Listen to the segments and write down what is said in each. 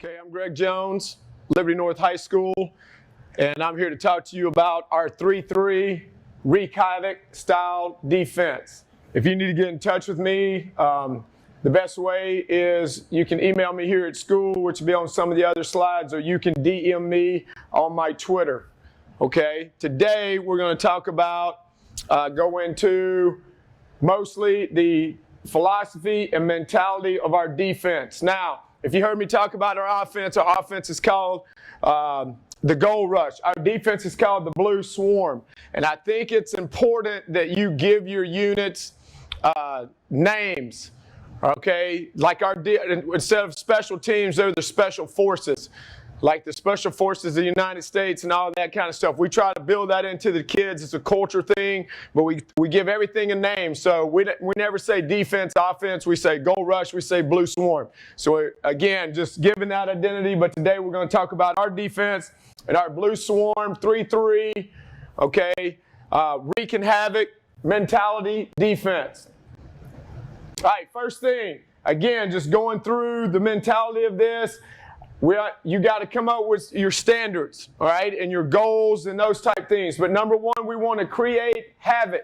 Okay, I'm Greg Jones, Liberty North High School, and I'm here to talk to you about our 3-3 Wreak Havoc style defense. If you need to get in touch with me, the best way is you can email me here at school, which will be on some of the other slides, or you can DM me on my Twitter. Okay, today we're going to talk about, go into mostly the philosophy and mentality of our defense. Now, if you heard me talk about our offense is called the goal rush. Our defense is called the blue swarm. And I think it's important that you give your units names, okay? Like instead of special teams, they're the special forces. Like the special forces of the United States and all that kind of stuff. We try to build that into the kids. It's a culture thing, but we give everything a name. So we never say defense, offense. We say goal rush. We say blue swarm. So again, just giving that identity. But today we're going to talk about our defense and our blue swarm, 3-3, okay, wreaking havoc, mentality, defense. All right, first thing, again, just going through the mentality of this. You got to come up with your standards, all right, and your goals and those type things. But number one, we want to create havoc,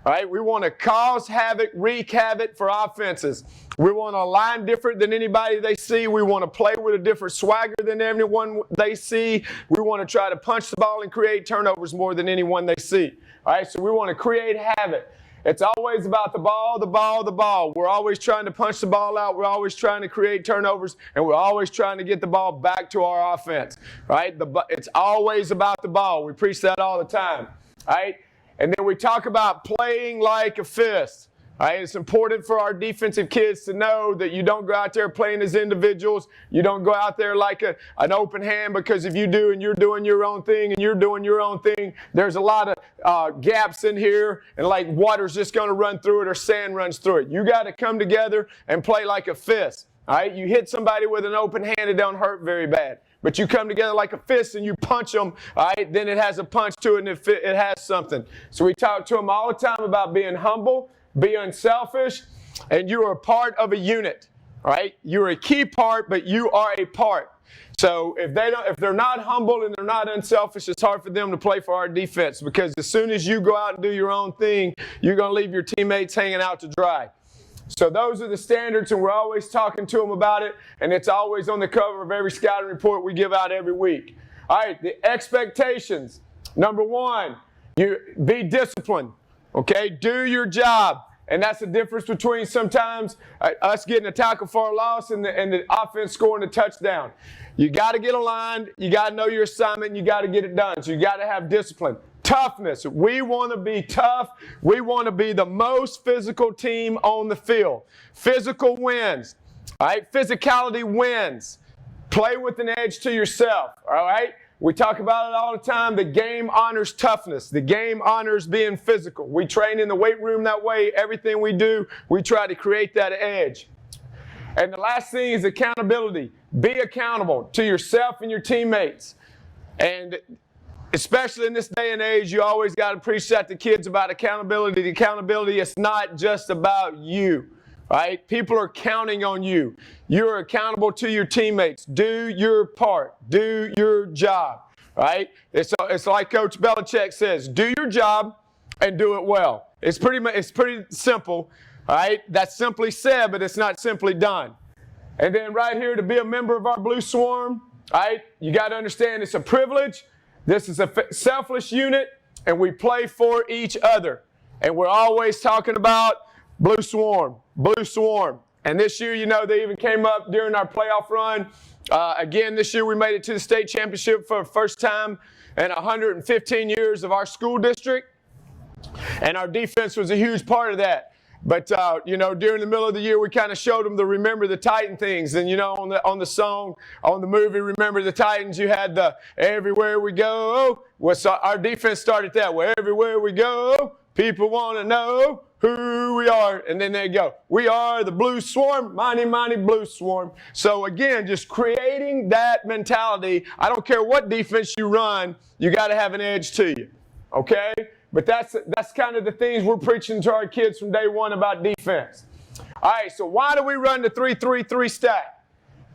all right? We want to cause havoc, wreak havoc for offenses. We want to line different than anybody they see. We want to play with a different swagger than anyone they see. We want to try to punch the ball and create turnovers more than anyone they see, all right? So we want to create havoc. It's always about the ball, the ball, the ball. We're always trying to punch the ball out. We're always trying to create turnovers, and we're always trying to get the ball back to our offense, right? It's always about the ball. We preach that all the time, right? And then we talk about playing like a fist, right? It's important for our defensive kids to know that you don't go out there playing as individuals. You don't go out there like an open hand, because if you do and you're doing your own thing and you're doing your own thing, there's a lot of gaps in here, and like water's just going to run through it or sand runs through it. You got to come together and play like a fist. All right, you hit somebody with an open hand, it don't hurt very bad. But you come together like a fist and you punch them, all right, then it has a punch to it and it has something. So we talk to them all the time about being humble, be unselfish, and you are a part of a unit, right? You're a key part, but you are a part. So if they're not humble and they're not unselfish, it's hard for them to play for our defense, because as soon as you go out and do your own thing, you're going to leave your teammates hanging out to dry. So those are the standards, and we're always talking to them about it, and it's always on the cover of every scouting report we give out every week. All right, the expectations. Number one, you be disciplined. Okay, do your job. And that's the difference between sometimes us getting a tackle for a loss and the offense scoring a touchdown. You got to get aligned. You got to know your assignment. And you got to get it done. So you got to have discipline. Toughness. We want to be tough. We want to be the most physical team on the field. Physical wins. All right, physicality wins. Play with an edge to yourself. All right. We talk about it all the time. The game honors toughness. The game honors being physical. We train in the weight room that way. Everything we do, we try to create that edge. And the last thing is accountability. Be accountable to yourself and your teammates. And especially in this day and age, you always got to preach that to kids about accountability. The accountability, it's not just about you. Right? People are counting on you. You're accountable to your teammates. Do your part. Do your job. Right? It's like Coach Belichick says, do your job and do it well. It's pretty simple. All right? That's simply said, but it's not simply done. And then right here, to be a member of our Blue Swarm, all right, you got to understand it's a privilege. This is a selfless unit, and we play for each other. And we're always talking about Blue Swarm, Blue Swarm. And this year, you know, they even came up during our playoff run. Again, this year we made it to the state championship for the first time in 115 years of our school district. And our defense was a huge part of that. But, you know, during the middle of the year, we kind of showed them the Remember the Titan things. And, you know, on the song, on the movie Remember the Titans, you had the Everywhere We Go. Well, so our defense started that way. Everywhere we go, people want to know who we are. And then they go, we are the Blue Swarm, mighty, mighty Blue Swarm. So again, just creating that mentality. I don't care what defense you run, you got to have an edge to you. Okay? But that's kind of the things we're preaching to our kids from day one about defense. All right, so why do we run the 3-3-3 stack?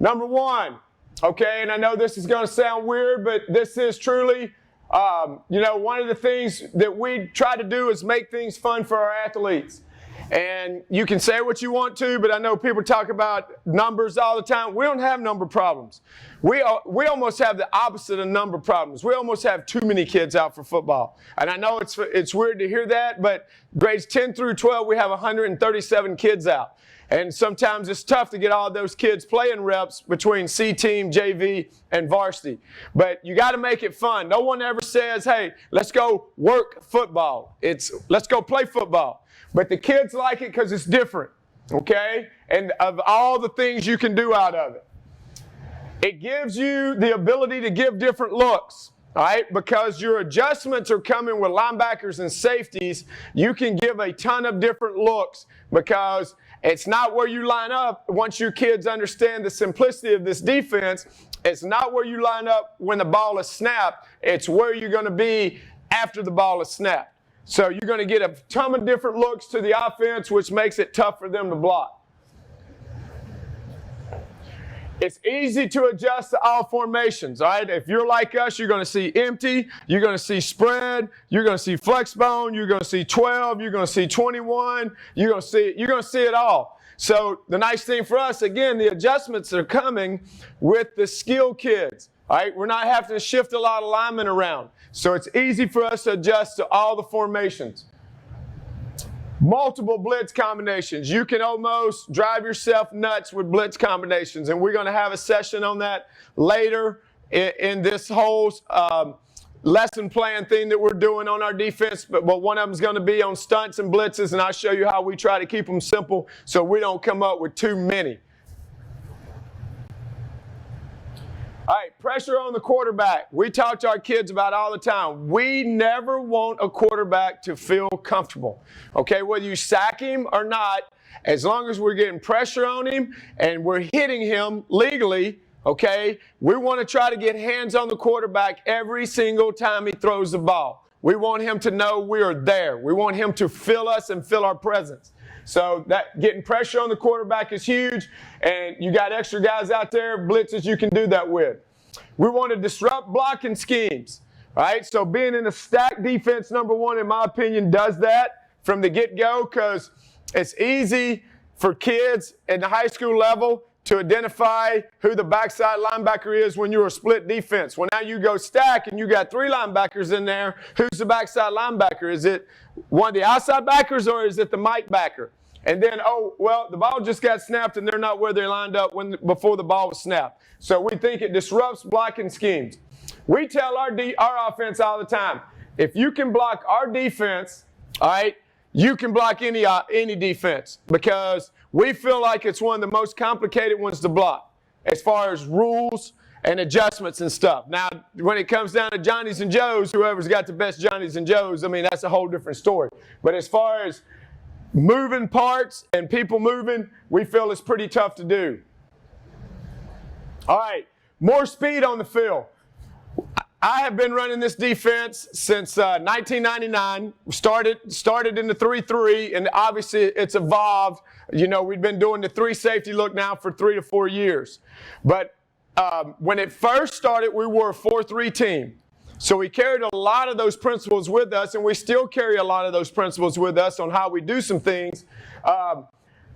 Number one, Okay, and I know this is going to sound weird, but this is truly, one of the things that we try to do is make things fun for our athletes. And you can say what you want to, but I know people talk about numbers all the time. We don't have number problems. We almost have the opposite of number problems. We almost have too many kids out for football. And I know it's weird to hear that, but grades 10 through 12, we have 137 kids out. And sometimes it's tough to get all those kids playing reps between C team, JV, and varsity. But you got to make it fun. No one ever says, hey, let's go work football. It's let's go play football. But the kids like it because it's different, okay? And of all the things you can do out of it. It gives you the ability to give different looks, all right? Because your adjustments are coming with linebackers and safeties, you can give a ton of different looks because it's not where you line up. Once your kids understand the simplicity of this defense, it's not where you line up when the ball is snapped. It's where you're going to be after the ball is snapped. So you're going to get a ton of different looks to the offense, which makes it tough for them to block. It's easy to adjust to all formations, all right? If you're like us, you're going to see empty, you're going to see spread, you're going to see flex bone, you're going to see 12, you're going to see 21, you're going to see it all. So the nice thing for us, again, the adjustments are coming with the skill kids, all right? We're not having to shift a lot of linemen around. So it's easy for us to adjust to all the formations. Multiple blitz combinations. You can almost drive yourself nuts with blitz combinations, and we're going to have a session on that later in this whole lesson plan thing that we're doing on our defense, but one of them is going to be on stunts and blitzes, and I'll show you how we try to keep them simple so we don't come up with too many. All right, pressure on the quarterback. We talk to our kids about it all the time. We never want a quarterback to feel comfortable. Okay, whether you sack him or not, as long as we're getting pressure on him and we're hitting him legally, okay, we want to try to get hands on the quarterback every single time he throws the ball. We want him to know we are there. We want him to feel us and feel our presence. So that getting pressure on the quarterback is huge, and you got extra guys out there, blitzes you can do that with. We want to disrupt blocking schemes, all right? So being in a stacked defense, number one, in my opinion, does that from the get-go because it's easy for kids at the high school level to identify who the backside linebacker is when you're a split defense. Well, now you go stack and you got three linebackers in there. Who's the backside linebacker? Is it one of the outside backers or is it the Mike backer? And then, the ball just got snapped and they're not where they lined up before the ball was snapped. So we think it disrupts blocking schemes. We tell our offense all the time, if you can block our defense, all right, you can block any defense because we feel like it's one of the most complicated ones to block as far as rules and adjustments and stuff. Now, when it comes down to Johnnies and Joes, whoever's got the best Johnnies and Joes, I mean, that's a whole different story. But as far as moving parts and people moving, we feel it's pretty tough to do. All right, more speed on the field. I have been running this defense since 1999. Started in the 3-3, and obviously it's evolved. You know, we've been doing the 3 safety look now for 3 to 4 years. But when it first started, we were a 4-3 team. So we carried a lot of those principles with us, and we still carry a lot of those principles with us on how we do some things.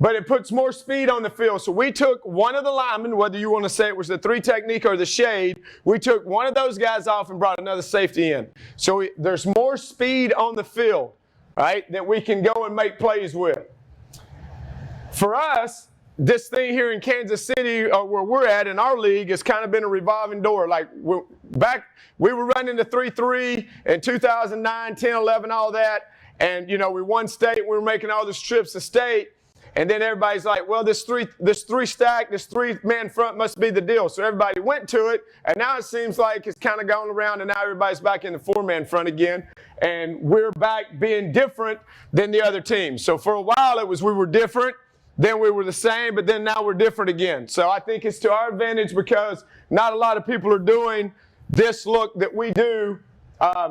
But it puts more speed on the field. So we took one of the linemen, whether you want to say it was the 3 technique or the shade, we took one of those guys off and brought another safety in. So there's more speed on the field, right, that we can go and make plays with. For us, this thing here in Kansas City, where we're at in our league, has kind of been a revolving door. Like we were running the 3-3 in 2009, 10, 11, all that. And, you know, we won state. We were making all these trips to state. And then everybody's like, well, this three stack, this 3-man front must be the deal. So everybody went to it. And now it seems like it's kind of gone around and now everybody's back in the 4-man front again. And we're back being different than the other teams. So for a while it was we were different. Then we were the same, but then now we're different again. So I think it's to our advantage because not a lot of people are doing this look that we do.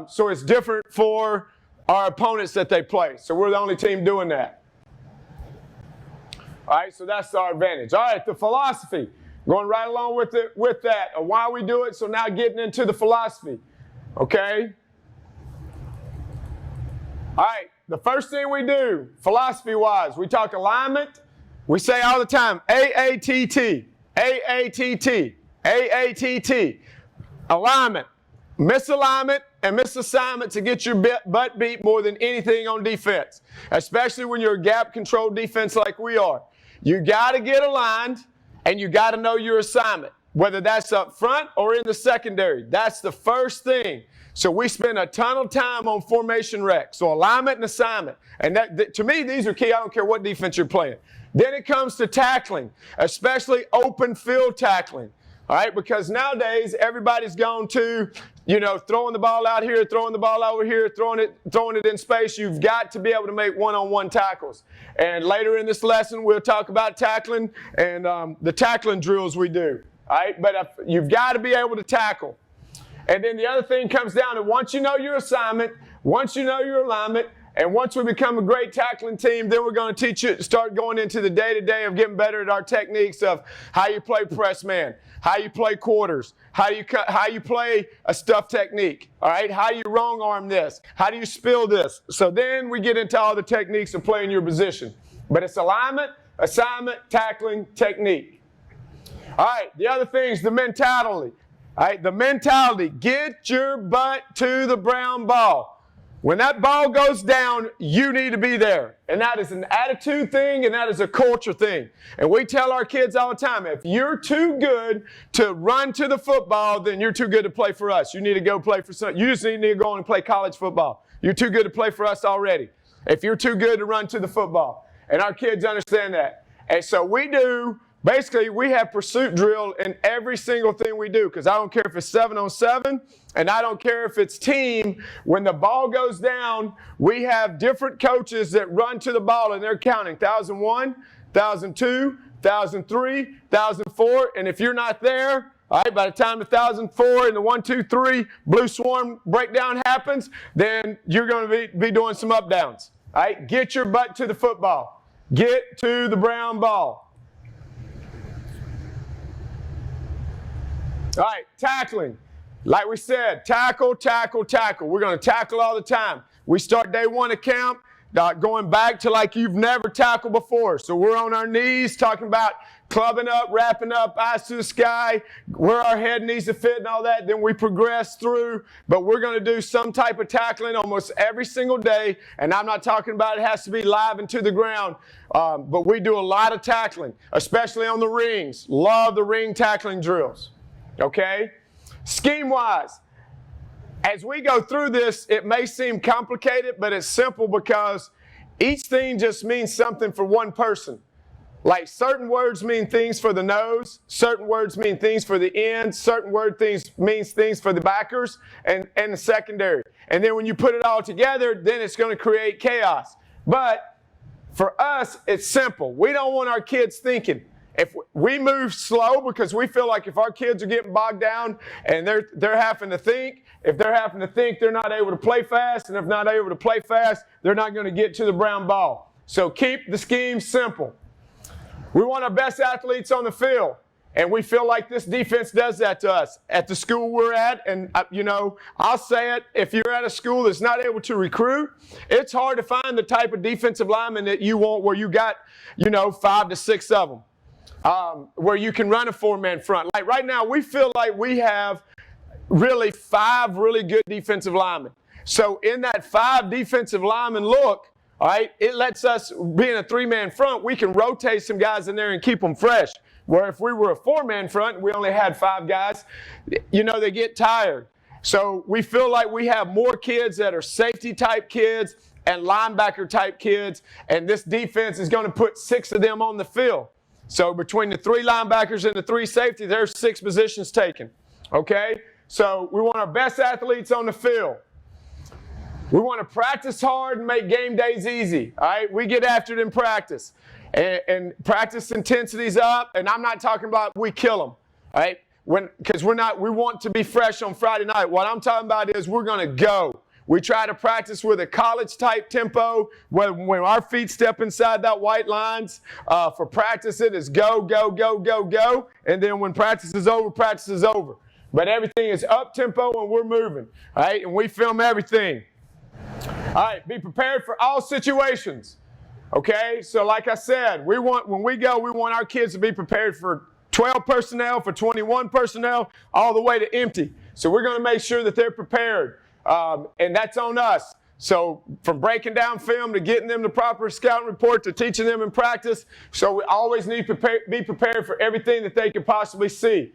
So it's different for our opponents that they play. So we're the only team doing that. All right, so that's our advantage. All right, the philosophy. Going right along with that, of why we do it. So now getting into the philosophy, okay? All right, the first thing we do, philosophy-wise, we talk alignment. We say all the time, AATT, AATT, AATT. Alignment, misalignment, and misassignment to get your butt beat more than anything on defense, especially when you're a gap-controlled defense like we are. You got to get aligned, and you got to know your assignment, whether that's up front or in the secondary. That's the first thing. So we spend a ton of time on formation rec. So alignment and assignment. And that, to me, these are key. I don't care what defense you're playing. Then it comes to tackling, especially open field tackling. All right, because nowadays everybody's gone to, throwing the ball out here, throwing the ball over here, throwing it in space. You've got to be able to make one-on-one tackles. And later in this lesson, we'll talk about tackling and the tackling drills we do. All right, but you've got to be able to tackle. And then the other thing comes down to once you know your assignment, once you know your alignment, and once we become a great tackling team, then we're going to teach you, start going into the day-to-day of getting better at our techniques of how you play press man, how you play quarters, how you play a stuff technique, all right? How you wrong arm this, how do you spill this? So then we get into all the techniques of playing your position. But it's alignment, assignment, tackling, technique. All right, the other thing is the mentality. All right, the mentality, get your butt to the brown ball. When that ball goes down, you need to be there. And that is an attitude thing, and that is a culture thing. And we tell our kids all the time, if you're too good to run to the football, then you're too good to play for us. You need to go play for some. You just need to go and play college football. You're too good to play for us already. If you're too good to run to the football. And our kids understand that. And so basically, we have pursuit drill in every single thing we do, because I don't care if it's 7-on-7, and I don't care if it's team. When the ball goes down, we have different coaches that run to the ball, and they're counting 1,001, 1,002, 1,003, 1,004, and if you're not there, all right, by the time the 1,004 and the 1, 2, 3 blue swarm breakdown happens, then you're going to be doing some up downs. All right, get your butt to the football. Get to the brown ball. All right, tackling. Like we said, tackle, tackle, tackle. We're going to tackle all the time. We start day one of camp going back to like you've never tackled before. So we're on our knees talking about clubbing up, wrapping up, eyes to the sky, where our head needs to fit and all that. Then we progress through. But we're going to do some type of tackling almost every single day. And I'm not talking about it has to be live and to the ground. But we do a lot of tackling, especially on the rings. Love the ring tackling drills. Okay? Scheme-wise, as we go through this, it may seem complicated, but it's simple because each thing just means something for one person. Like certain words mean things for the nose, certain words mean things for the ends, certain means things for the backers and the secondary. And then when you put it all together, then it's going to create chaos. But for us, it's simple. We don't want our kids thinking. If we move slow because we feel like if our kids are getting bogged down and they're having to think, if they're having to think, they're not able to play fast, and if not able to play fast, they're not going to get to the brown ball. So keep the scheme simple. We want our best athletes on the field, and we feel like this defense does that to us at the school we're at. And, I'll say it, if you're at a school that's not able to recruit, it's hard to find the type of defensive lineman that you want where you got, 5 to 6 of them. Where you can run a 4-man front. Like right now, we feel like we have really 5 really good defensive linemen. So in that 5 defensive lineman look, all right, it lets us, being a 3-man front, we can rotate some guys in there and keep them fresh. Where if we were a 4-man front and we only had 5 guys, they get tired. So we feel like we have more kids that are safety type kids and linebacker type kids, and this defense is going to put 6 of them on the field. So between the 3 linebackers and the 3 safeties, there's 6 positions taken, okay? So we want our best athletes on the field. We want to practice hard and make game days easy, all right? We get after it in practice. And practice intensity's up, and I'm not talking about we kill them, all right? Because we want to be fresh on Friday night. What I'm talking about is we're going to go. We try to practice with a college-type tempo. When our feet step inside that white lines, for practice it is go, go, go, go, go. And then when practice is over, practice is over. But everything is up-tempo and we're moving. All right? And we film everything. All right, be prepared for all situations. Okay, so like I said, when we go, we want our kids to be prepared for 12 personnel, for 21 personnel, all the way to empty. So we're going to make sure that they're prepared, and that's on us. So from breaking down film to getting them the proper scouting report to teaching them in practice, so we always need to be prepared for everything that they could possibly see.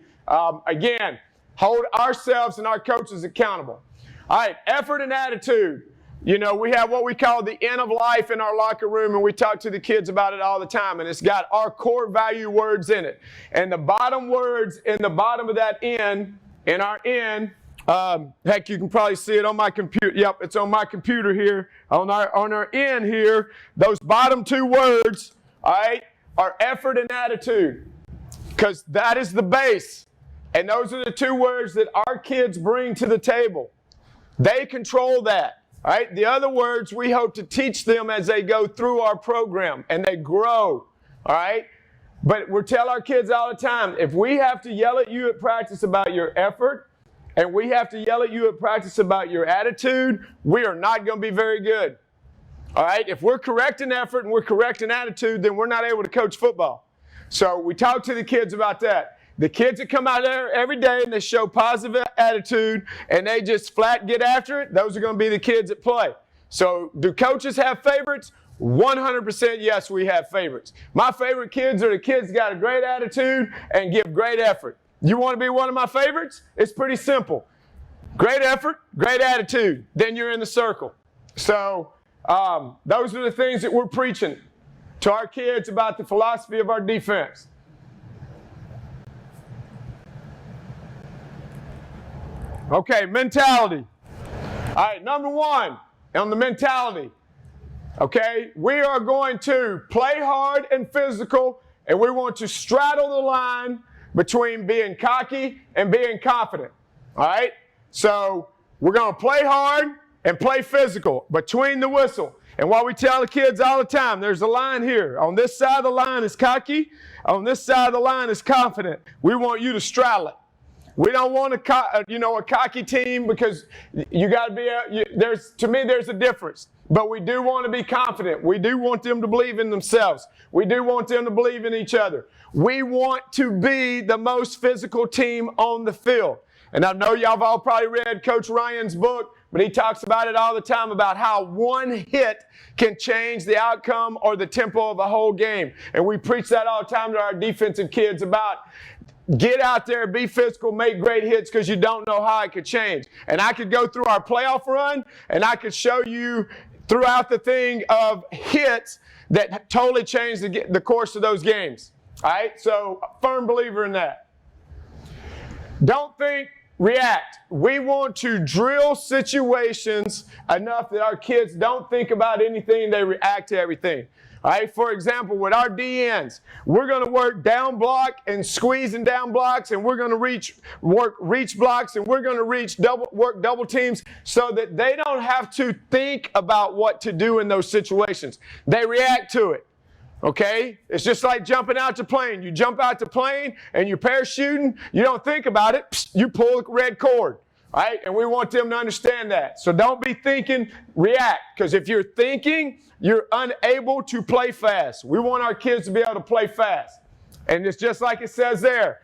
Again, hold ourselves and our coaches accountable. All right, effort and attitude. You know, we have what we call the N of life in our locker room, and we talk to the kids about it all the time, and it's got our core value words in it. And the bottom words in the bottom of that N, in our N, heck, you can probably see it on my computer. Yep, it's on my computer here. On our N here, those bottom two words, all right, are effort and attitude, because that is the base. And those are the two words that our kids bring to the table. They control that. All right, the other words we hope to teach them as they go through our program and they grow. All right, but we tell our kids all the time, if we have to yell at you at practice about your effort and we have to yell at you at practice about your attitude, we are not going to be very good. All right, if we're correct in effort and we're correct in attitude, then we're not able to coach football. So we talk to the kids about that. The kids that come out there every day and they show positive attitude and they just flat get after it, those are going to be the kids that play. So do coaches have favorites? 100% yes, we have favorites. My favorite kids are the kids that got a great attitude and give great effort. You want to be one of my favorites? It's pretty simple. Great effort, great attitude, then you're in the circle. So those are the things that we're preaching to our kids about the philosophy of our defense. Okay, mentality. All right, number one on the mentality. Okay, we are going to play hard and physical, and we want to straddle the line between being cocky and being confident. All right, so we're going to play hard and play physical between the whistle. And what we tell the kids all the time, there's a line here. On this side of the line is cocky. On this side of the line is confident. We want you to straddle it. We don't want a cocky team, because you got to be. To me, there's a difference. But we do want to be confident. We do want them to believe in themselves. We do want them to believe in each other. We want to be the most physical team on the field. And I know y'all have all probably read Coach Ryan's book, but he talks about it all the time about how one hit can change the outcome or the tempo of a whole game. And we preach that all the time to our defensive kids about get out there, be physical, make great hits, because you don't know how it could change. And I could go through our playoff run, and I could show you throughout the thing of hits that totally changed the course of those games. All right? So, firm believer in that. Don't think, react. We want to drill situations enough that our kids don't think about anything, they react to everything. All right, for example, with our DNs, we're going to work down block and squeezing down blocks, and we're going to work reach blocks, and we're going to work double teams so that they don't have to think about what to do in those situations. They react to it. Okay? It's just like jumping out the plane. You jump out the plane and you're parachuting, you don't think about it, you pull the red cord. All right? And we want them to understand that. So don't be thinking, react. Because if you're thinking, you're unable to play fast. We want our kids to be able to play fast. And it's just like it says there.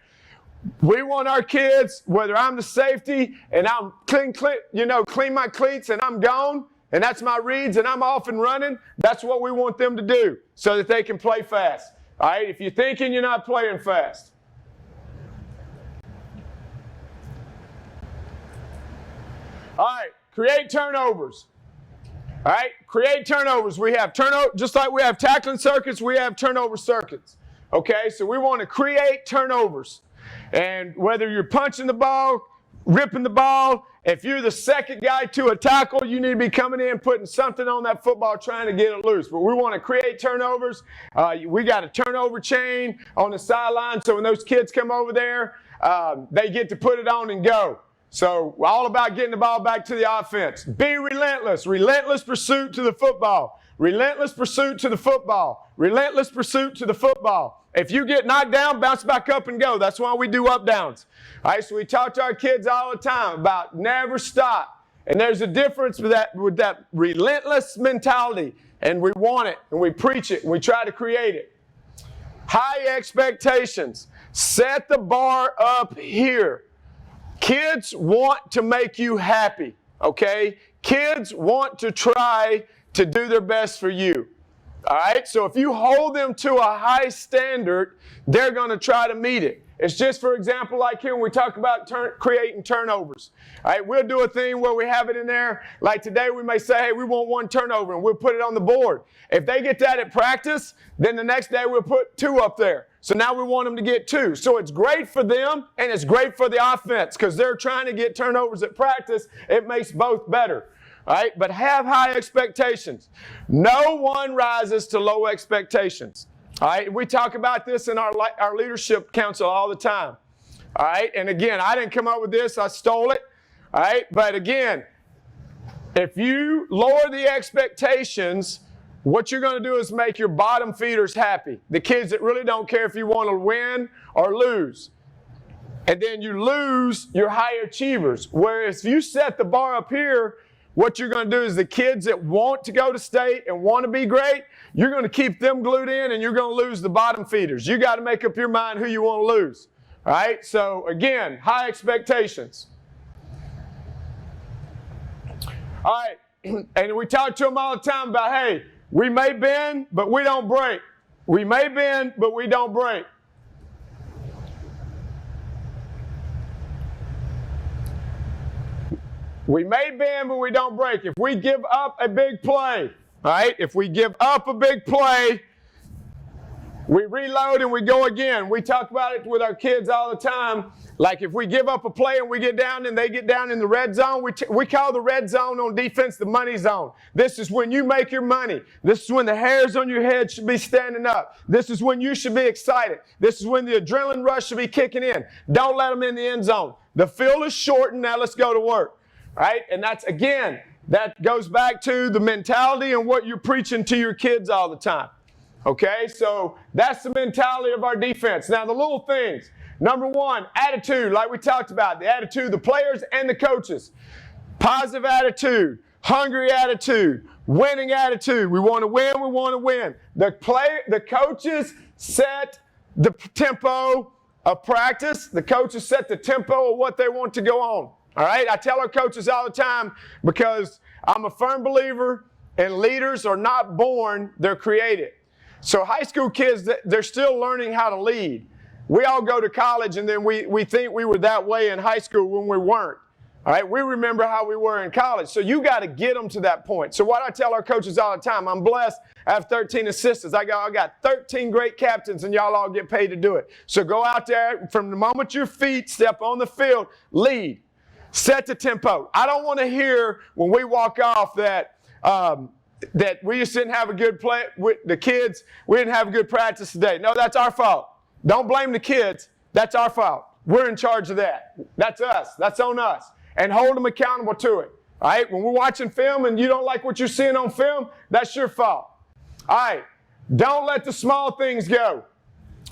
We want our kids, whether I'm the safety and I'm clean my cleats and I'm gone, and that's my reads and I'm off and running, that's what we want them to do so that they can play fast. All right? If you're thinking, you're not playing fast. All right, create turnovers. All right, create turnovers. We have just like we have tackling circuits, we have turnover circuits. Okay, so we want to create turnovers. And whether you're punching the ball, ripping the ball, if you're the second guy to a tackle, you need to be coming in, putting something on that football, trying to get it loose. But we want to create turnovers. We got a turnover chain on the sideline, so when those kids come over there, they get to put it on and go. So we're all about getting the ball back to the offense. Be relentless. Relentless pursuit to the football. Relentless pursuit to the football. Relentless pursuit to the football. If you get knocked down, bounce back up and go. That's why we do up downs. All right, so we talk to our kids all the time about never stop. And there's a difference with that relentless mentality. And we want it, and we preach it, and we try to create it. High expectations. Set the bar up here. Kids want to make you happy, okay? Kids want to try to do their best for you, all right? So if you hold them to a high standard, they're going to try to meet it. It's just, for example, like here when we talk about creating turnovers. All right, we'll do a thing where we have it in there. Like today we may say, hey, we want 1 turnover, and we'll put it on the board. If they get that at practice, then the next day we'll put 2 up there. So now we want them to get 2. So it's great for them, and it's great for the offense because they're trying to get turnovers at practice. It makes both better. All right, but have high expectations. No one rises to low expectations. All right, we talk about this in our leadership council all the time. All right, and again, I didn't come up with this, I stole it. All right, but again, if you lower the expectations, what you're going to do is make your bottom feeders happy. The kids that really don't care if you want to win or lose. And then you lose your high achievers. Whereas if you set the bar up here, what you're going to do is the kids that want to go to state and want to be great, you're going to keep them glued in and you're going to lose the bottom feeders. You got to make up your mind who you want to lose. All right? So again, high expectations. All right. And we talk to them all the time about, hey, we may bend, but we don't break. We may bend, but we don't break. We may bend, but we don't break. If we give up a big play, all right? If we give up a big play, we reload and we go again. We talk about it with our kids all the time. Like if we give up a play and we get down and they get down in the red zone, we call the red zone on defense the money zone. This is when you make your money. This is when the hairs on your head should be standing up. This is when you should be excited. This is when the adrenaline rush should be kicking in. Don't let them in the end zone. The field is shortened. Now let's go to work. Right? And that's, again, that goes back to the mentality and what you're preaching to your kids all the time. Okay? So that's the mentality of our defense. Now, the little things. Number 1, attitude, like we talked about. The attitude of the players and the coaches. Positive attitude, hungry attitude, winning attitude. We want to win, we want to win. The coaches set the tempo of practice. The coaches set the tempo of what they want to go on. All right, I tell our coaches all the time because I'm a firm believer in leaders are not born, they're created. So high school kids, they're still learning how to lead. We all go to college and then we think we were that way in high school when we weren't. All right, we remember how we were in college. So you got to get them to that point. So what I tell our coaches all the time, I'm blessed. I have 13 assistants. I got 13 great captains and y'all all get paid to do it. So go out there from the moment your feet step on the field, lead. Set the tempo. I don't want to hear when we walk off that we just didn't have a good play with the kids. We didn't have a good practice today. No, that's our fault. Don't blame the kids. That's our fault. We're in charge of that. That's us. That's on us. And hold them accountable to it. All right? When we're watching film and you don't like what you're seeing on film, that's your fault. All right? Don't let the small things go.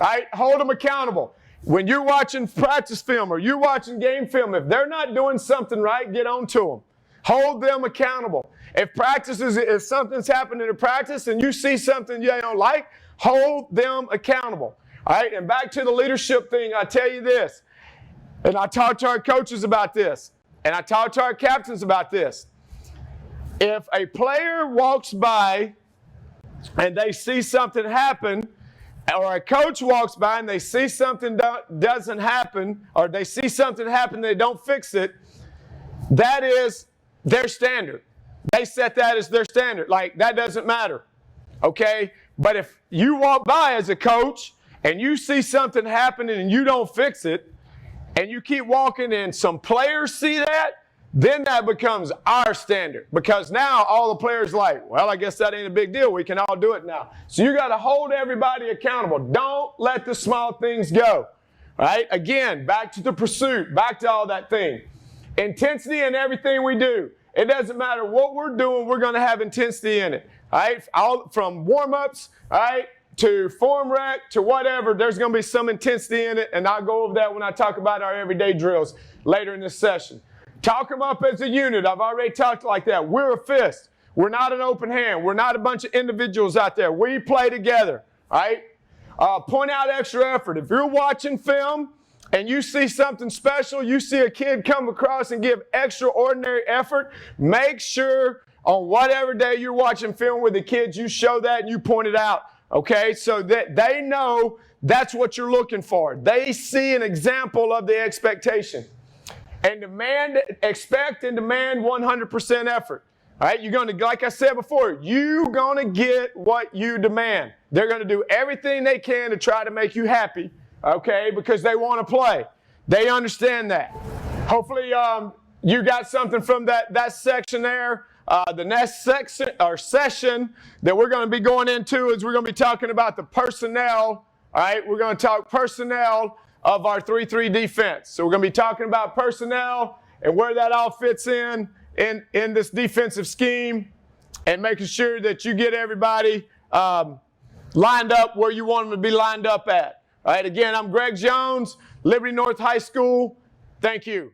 All right? Hold them accountable. When you're watching practice film or you're watching game film, if they're not doing something right, get on to them. Hold them accountable. If something's happening in practice and you see something you don't like, hold them accountable. All right, and back to the leadership thing, I tell you this, and I talk to our coaches about this, and I talk to our captains about this. If a player walks by and they see something happen, or a coach walks by and they see something doesn't happen, or they see something happen and they don't fix it, that is their standard. They set that as their standard. Like, that doesn't matter. Okay? But if you walk by as a coach and you see something happening and you don't fix it, and you keep walking and some players see that, then that becomes our standard. Because now all the players are like, well, I guess that ain't a big deal. We can all do it now. So you got to hold everybody accountable. Don't let the small things go. All right? Again, back to the pursuit, back to all that thing. Intensity in everything we do. It doesn't matter what we're doing, we're going to have intensity in it. All right? From warm-ups, all right, to form rec, to whatever, there's going to be some intensity in it, and I'll go over that when I talk about our everyday drills later in this session. Talk them up as a unit. I've already talked like that. We're a fist. We're not an open hand. We're not a bunch of individuals out there. We play together, all right? Point out extra effort. If you're watching film and you see something special, you see a kid come across and give extraordinary effort, make sure on whatever day you're watching film with the kids, you show that and you point it out, okay? So that they know that's what you're looking for. They see an example of the expectation. And expect and demand 100% effort. All right, you're going to, like I said before, you're going to get what you demand. They're going to do everything they can to try to make you happy, okay, because they want to play. They understand that. Hopefully you got something from that section there. The next session that we're going to be going into is we're going to be talking about the personnel. All right, we're going to talk personnel of our 3-3 defense. So we're going to be talking about personnel and where that all fits in this defensive scheme, and making sure that you get everybody lined up where you want them to be lined up at. All right, again, I'm Greg Jones, Liberty North High School. Thank you.